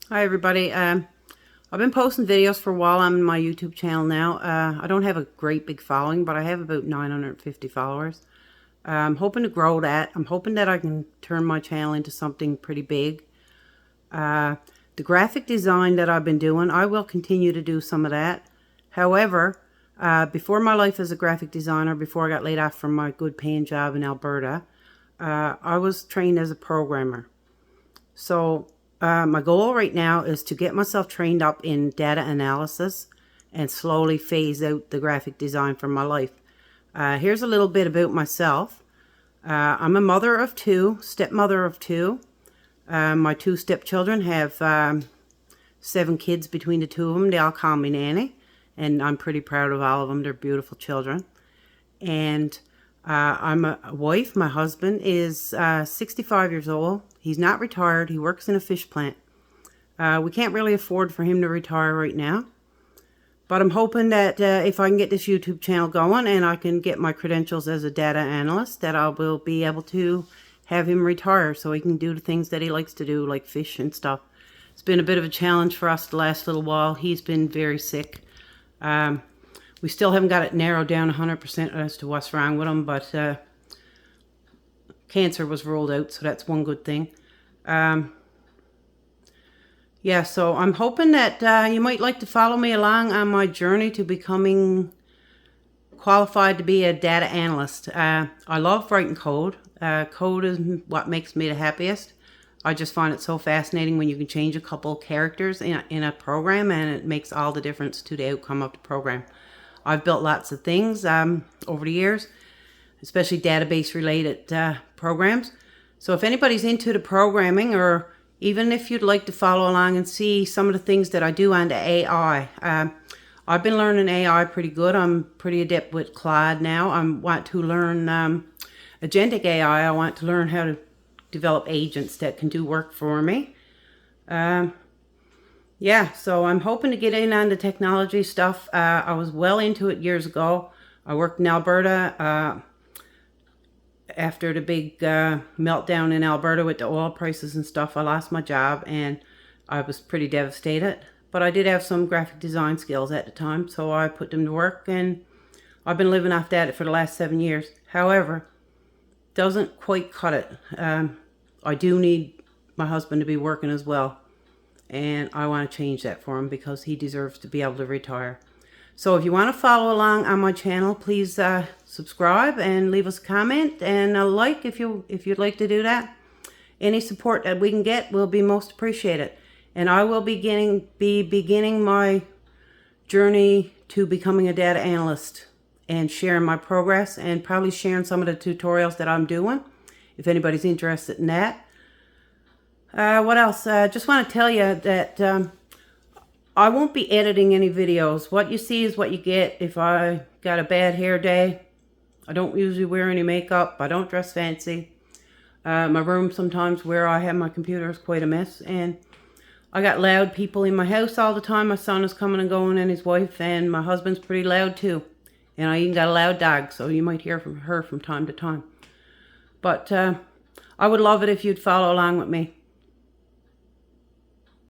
Hi everybody. I've been posting videos for a while on my YouTube channel now. I don't have a great big following, but I have about 950 followers. I'm hoping to grow that. I'm hoping that I can turn my channel into something pretty big. The graphic design that I've been doing, I will continue to do some of that. However, before my life as a graphic designer, before I got laid off from my good paying job in Alberta, I was trained as a programmer. So my goal right now is to get myself trained up in data analysis and slowly phase out the graphic design from my life. Here's a little bit about myself. I'm a mother of two, stepmother of two. My two stepchildren have 7 kids between the two of them. They all call me Nanny, and I'm pretty proud of all of them. They're beautiful children. And I'm a wife. My husband is 65 years old. He's not retired. He works in a fish plant. We can't really afford for him to retire right now. But I'm hoping that if I can get this YouTube channel going and I can get my credentials as a data analyst, that I will be able to have him retire so he can do the things that he likes to do, like fish and stuff. It's been a bit of a challenge for us the last little while. He's been very sick. We still haven't got it narrowed down 100% as to what's wrong with him, but cancer was ruled out, so that's one good thing. Yeah, so I'm hoping that you might like to follow me along on my journey to becoming qualified to be a data analyst. I love writing code. Code is what makes me the happiest. I just find it so fascinating when you can change a couple characters in a program, and it makes all the difference to the outcome of the program. I've built lots of things over the years, especially database related programs. So if anybody's into the programming, or even if you'd like to follow along and see some of the things that I do on the AI, I've been learning AI pretty good. I'm pretty adept with Claude now. I want to learn agentic AI. I want to learn how to develop agents that can do work for me. Yeah, so I'm hoping to get in on the technology stuff. I was well into it years ago. I worked in Alberta after the big meltdown in Alberta with the oil prices and stuff. I lost my job and I was pretty devastated. But I did have some graphic design skills at the time, so I put them to work, and I've been living off that for the last 7 years. However, doesn't quite cut it. I do need my husband to be working as well. And I want to change that for him because he deserves to be able to retire. So if you want to follow along on my channel, please subscribe and leave us a comment and a like if you'd like to do that. Any support that we can get will be most appreciated. And I will be beginning my journey to becoming a data analyst and sharing my progress and probably sharing some of the tutorials that I'm doing if anybody's interested in that. What else? Just want to tell you that I won't be editing any videos. What you see is what you get. If I got a bad hair day, I don't usually wear any makeup. I don't dress fancy. My room sometimes where I have my computer is quite a mess. And I got loud people in my house all the time. My son is coming and going and his wife, and my husband's pretty loud too. And I even got a loud dog, so you might hear from her from time to time. But I would love it if you'd follow along with me.